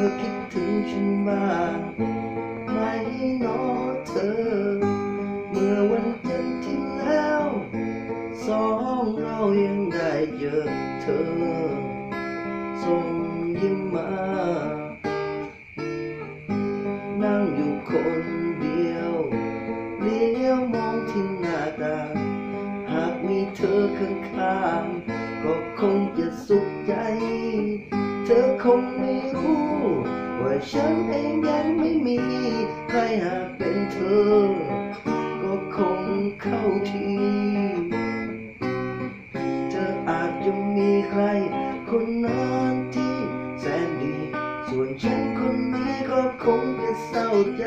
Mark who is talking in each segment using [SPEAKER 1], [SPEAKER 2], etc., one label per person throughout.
[SPEAKER 1] อคิดถึงฉันบ้างไหมน้อเธอเมื่อวันจันทร์ที่แล้วสองเรายังได้เจอเธอส่งยิ้มมานั่งอยู่คนเดียวเลี้ยวมองที่หน้าต่างหากมีเธอข้างๆก็คงจะสุขใจเธอคงไม่รู้ว่าฉันเองยังไม่มีใครหากเป็นเธอก็คงเข้าทีเธออาจจะมีใครคนนั้นที่แสนดีส่วนฉันคนนี้ก็คงจะเศร้าใจ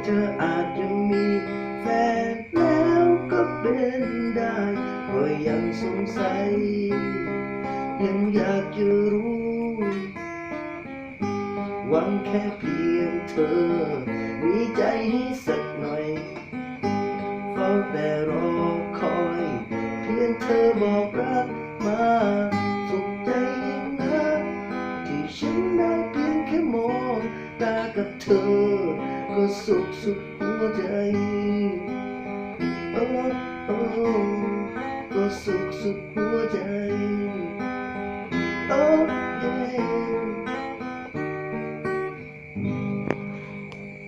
[SPEAKER 1] เธออาจจะมีแฟนแล้วก็เป็นได้ก็ยังสงสัยยังอยากจะรู้หวังแค่เพียงเธอมีใจให้สักหน่อยเฝ้าแต่รอคอยเพียงเธอบอกรักมาสุขใจยิ่งนักที่ฉันได้เพียงแค่มองตากับเธอก็สุขสุดหัวใจโอ้โอ้ก็สุขสุดหัวใจโอ้เย่